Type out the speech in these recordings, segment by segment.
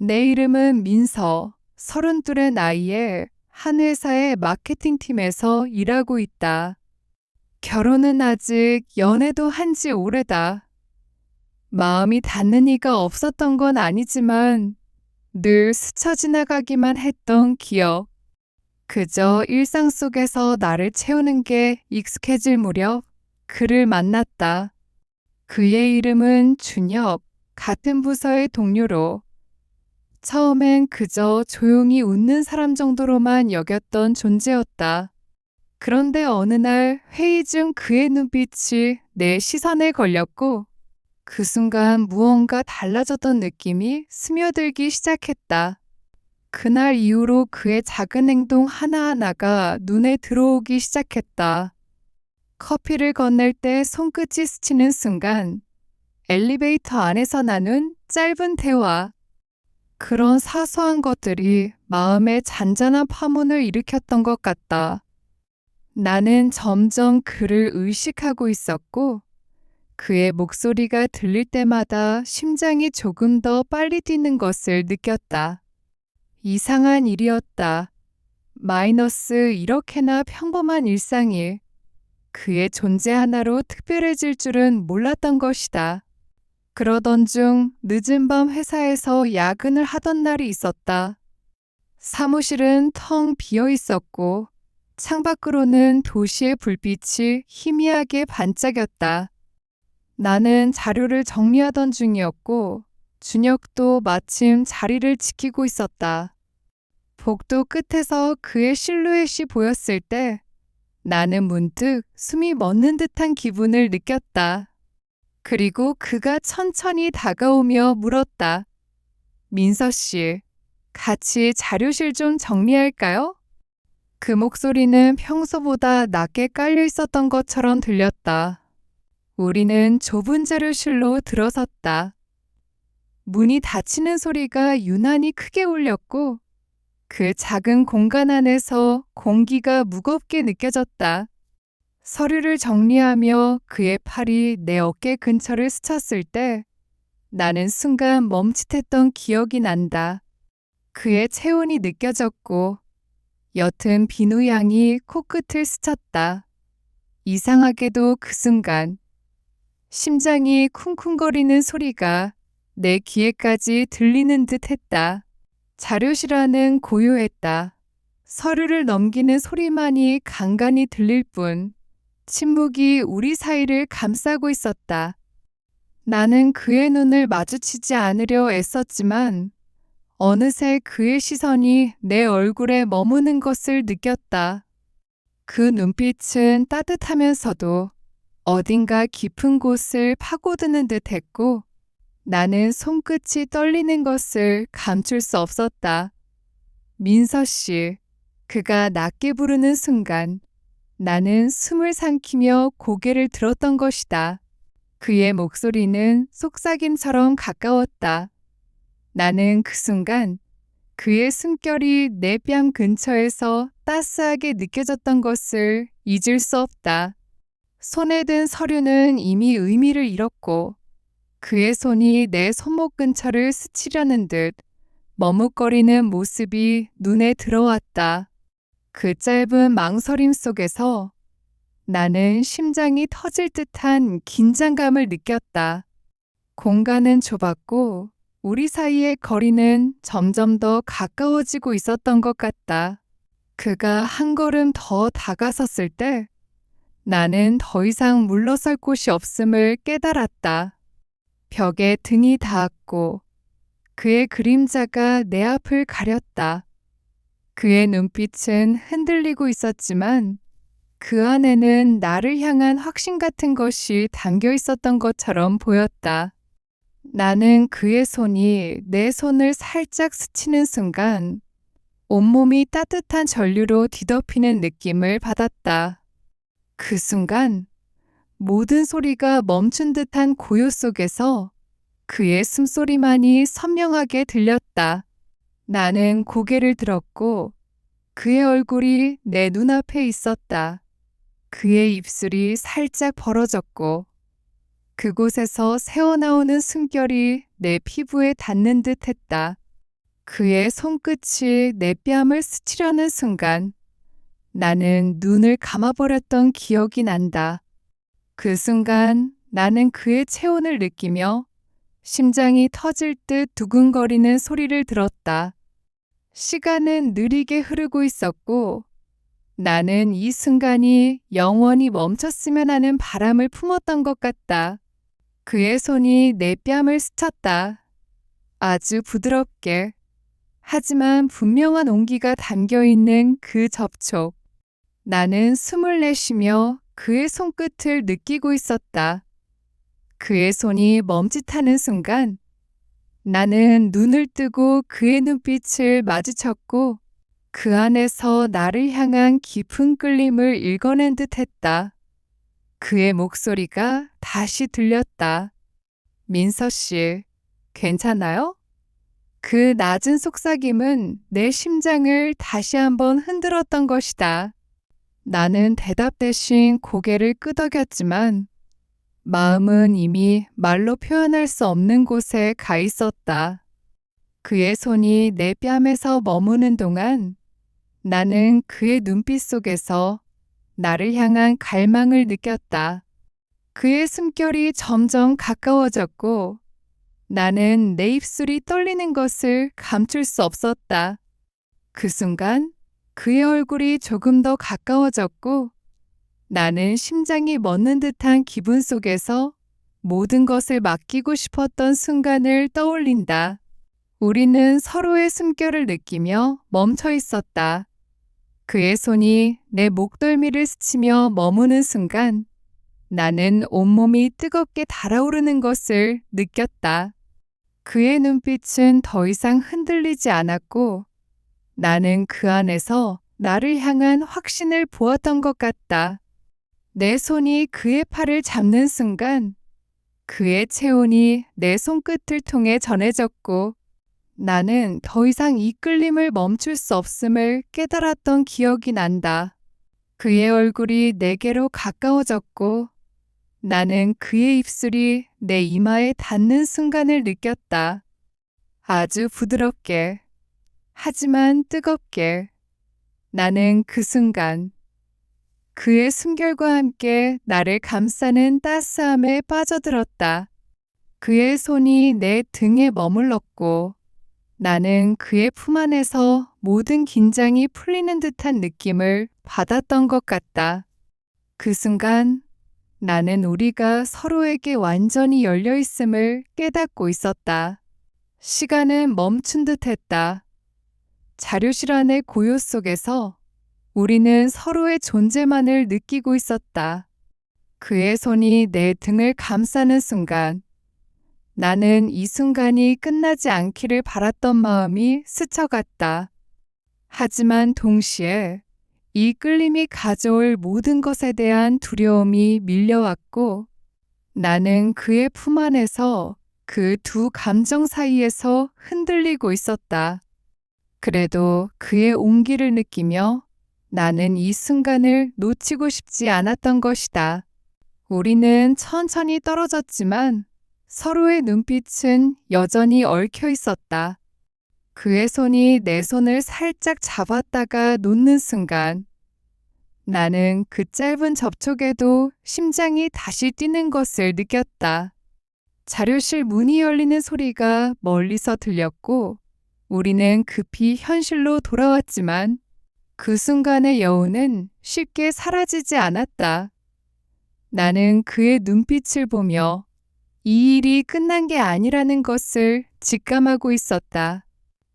내 이름은 민서, 32의 나이에 한 회사의 마케팅팀에서 일하고 있다. 결혼은 아직 연애도 한지 오래다. 마음이 닿는 이가 없었던 건 아니지만 늘 스쳐 지나가기만 했던 기억. 그저 일상 속에서 나를 채우는 게 익숙해질 무렵 그를 만났다. 그의 이름은 준혁, 같은 부서의 동료로. 처음엔 그저 조용히 웃는 사람 정도로만 여겼던 존재였다. 그런데 어느 날 회의 중 그의 눈빛이 내 시선에 걸렸고 그 순간 무언가 달라졌던 느낌이 스며들기 시작했다. 그날 이후로 그의 작은 행동 하나하나가 눈에 들어오기 시작했다. 커피를 건넬 때 손끝이 스치는 순간, 엘리베이터 안에서 나눈 짧은 대화, 그런 사소한 것들이 마음에 잔잔한 파문을 일으켰던 것 같다. 나는 점점 그를 의식하고 있었고, 그의 목소리가 들릴 때마다 심장이 조금 더 빨리 뛰는 것을 느꼈다. 이상한 일이었다. 마이너스 이렇게나 평범한 일상이 그의 존재 하나로 특별해질 줄은 몰랐던 것이다. 그러던 중 늦은 밤 회사에서 야근을 하던 날이 있었다. 사무실은 텅 비어 있었고 창밖으로는 도시의 불빛이 희미하게 반짝였다. 나는 자료를 정리하던 중이었고 준혁도 마침 자리를 지키고 있었다. 복도 끝에서 그의 실루엣이 보였을 때 나는 문득 숨이 멎는 듯한 기분을 느꼈다. 그리고 그가 천천히 다가오며 물었다. 민서 씨, 같이 자료실 좀 정리할까요? 그 목소리는 평소보다 낮게 깔려 있었던 것처럼 들렸다. 우리는 좁은 자료실로 들어섰다. 문이 닫히는 소리가 유난히 크게 울렸고 그 작은 공간 안에서 공기가 무겁게 느껴졌다. 서류를 정리하며 그의 팔이 내 어깨 근처를 스쳤을 때 나는 순간 멈칫했던 기억이 난다. 그의 체온이 느껴졌고 옅은 비누향이 코끝을 스쳤다. 이상하게도 그 순간 심장이 쿵쿵거리는 소리가 내 귀에까지 들리는 듯 했다. 자료실 안은 고요했다. 서류를 넘기는 소리만이 간간히 들릴 뿐 침묵이 우리 사이를 감싸고 있었다. 나는 그의 눈을 마주치지 않으려 애썼지만 어느새 그의 시선이 내 얼굴에 머무는 것을 느꼈다. 그 눈빛은 따뜻하면서도 어딘가 깊은 곳을 파고드는 듯 했고 나는 손끝이 떨리는 것을 감출 수 없었다. 민서 씨, 그가 낮게 부르는 순간 나는 숨을 삼키며 고개를 들었던 것이다. 그의 목소리는 속삭임처럼 가까웠다. 나는 그 순간 그의 숨결이 내 뺨 근처에서 따스하게 느껴졌던 것을 잊을 수 없다. 손에 든 서류는 이미 의미를 잃었고 그의 손이 내 손목 근처를 스치려는 듯 머뭇거리는 모습이 눈에 들어왔다. 그 짧은 망설임 속에서 나는 심장이 터질 듯한 긴장감을 느꼈다. 공간은 좁았고 우리 사이의 거리는 점점 더 가까워지고 있었던 것 같다. 그가 한 걸음 더 다가섰을 때 나는 더 이상 물러설 곳이 없음을 깨달았다. 벽에 등이 닿았고 그의 그림자가 내 앞을 가렸다. 그의 눈빛은 흔들리고 있었지만 그 안에는 나를 향한 확신 같은 것이 담겨 있었던 것처럼 보였다. 나는 그의 손이 내 손을 살짝 스치는 순간 온몸이 따뜻한 전류로 뒤덮이는 느낌을 받았다. 그 순간 모든 소리가 멈춘 듯한 고요 속에서 그의 숨소리만이 선명하게 들렸다. 나는 고개를 들었고 그의 얼굴이 내 눈앞에 있었다. 그의 입술이 살짝 벌어졌고 그곳에서 새어나오는 숨결이 내 피부에 닿는 듯 했다. 그의 손끝이 내 뺨을 스치려는 순간 나는 눈을 감아버렸던 기억이 난다. 그 순간 나는 그의 체온을 느끼며 심장이 터질 듯 두근거리는 소리를 들었다. 시간은 느리게 흐르고 있었고 나는 이 순간이 영원히 멈췄으면 하는 바람을 품었던 것 같다. 그의 손이 내 뺨을 스쳤다. 아주 부드럽게. 하지만 분명한 온기가 담겨있는 그 접촉. 나는 숨을 내쉬며 그의 손끝을 느끼고 있었다. 그의 손이 멈칫하는 순간 나는 눈을 뜨고 그의 눈빛을 마주쳤고 그 안에서 나를 향한 깊은 끌림을 읽어낸 듯 했다. 그의 목소리가 다시 들렸다. 민서 씨, 괜찮아요? 그 낮은 속삭임은 내 심장을 다시 한번 흔들었던 것이다. 나는 대답 대신 고개를 끄덕였지만 마음은 이미 말로 표현할 수 없는 곳에 가 있었다. 그의 손이 내 뺨에서 머무는 동안 나는 그의 눈빛 속에서 나를 향한 갈망을 느꼈다. 그의 숨결이 점점 가까워졌고 나는 내 입술이 떨리는 것을 감출 수 없었다. 그 순간 그의 얼굴이 조금 더 가까워졌고 나는 심장이 멎는 듯한 기분 속에서 모든 것을 맡기고 싶었던 순간을 떠올린다. 우리는 서로의 숨결을 느끼며 멈춰 있었다. 그의 손이 내 목덜미를 스치며 머무는 순간 나는 온몸이 뜨겁게 달아오르는 것을 느꼈다. 그의 눈빛은 더 이상 흔들리지 않았고 나는 그 안에서 나를 향한 확신을 보았던 것 같다. 내 손이 그의 팔을 잡는 순간 그의 체온이 내 손끝을 통해 전해졌고 나는 더 이상 이 끌림을 멈출 수 없음을 깨달았던 기억이 난다. 그의 얼굴이 내게로 가까워졌고 나는 그의 입술이 내 이마에 닿는 순간을 느꼈다. 아주 부드럽게, 하지만 뜨겁게. 나는 그 순간 그의 숨결과 함께 나를 감싸는 따스함에 빠져들었다. 그의 손이 내 등에 머물렀고 나는 그의 품 안에서 모든 긴장이 풀리는 듯한 느낌을 받았던 것 같다. 그 순간 나는 우리가 서로에게 완전히 열려 있음을 깨닫고 있었다. 시간은 멈춘 듯 했다. 자료실 안의 고요 속에서 우리는 서로의 존재만을 느끼고 있었다. 그의 손이 내 등을 감싸는 순간 나는 이 순간이 끝나지 않기를 바랐던 마음이 스쳐갔다. 하지만 동시에 이 끌림이 가져올 모든 것에 대한 두려움이 밀려왔고 나는 그의 품 안에서 그 두 감정 사이에서 흔들리고 있었다. 그래도 그의 온기를 느끼며 나는 이 순간을 놓치고 싶지 않았던 것이다. 우리는 천천히 떨어졌지만 서로의 눈빛은 여전히 얽혀 있었다. 그의 손이 내 손을 살짝 잡았다가 놓는 순간 나는 그 짧은 접촉에도 심장이 다시 뛰는 것을 느꼈다. 자료실 문이 열리는 소리가 멀리서 들렸고 우리는 급히 현실로 돌아왔지만 그 순간의 여운은 쉽게 사라지지 않았다. 나는 그의 눈빛을 보며 이 일이 끝난 게 아니라는 것을 직감하고 있었다.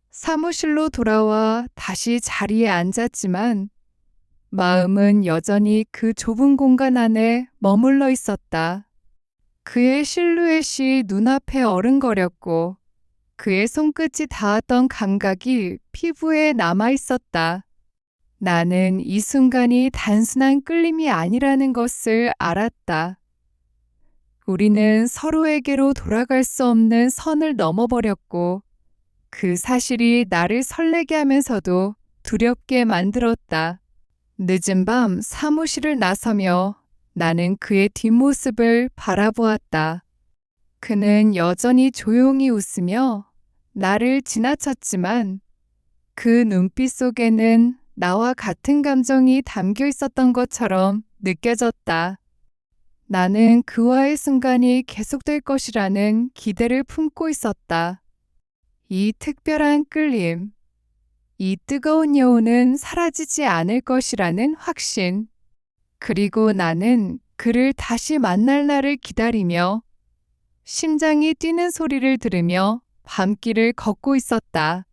사무실로 돌아와 다시 자리에 앉았지만 마음은 여전히 그 좁은 공간 안에 머물러 있었다. 그의 실루엣이 눈앞에 어른거렸고 그의 손끝이 닿았던 감각이 피부에 남아 있었다. 나는 이 순간이 단순한 끌림이 아니라는 것을 알았다. 우리는 서로에게로 돌아갈 수 없는 선을 넘어버렸고 그 사실이 나를 설레게 하면서도 두렵게 만들었다. 늦은 밤 사무실을 나서며 나는 그의 뒷모습을 바라보았다. 그는 여전히 조용히 웃으며 나를 지나쳤지만 그 눈빛 속에는 나와 같은 감정이 담겨 있었던 것처럼 느껴졌다. 나는 그와의 순간이 계속될 것이라는 기대를 품고 있었다. 이 특별한 끌림, 이 뜨거운 여운은 사라지지 않을 것이라는 확신. 그리고 나는 그를 다시 만날 날을 기다리며 심장이 뛰는 소리를 들으며 밤길을 걷고 있었다.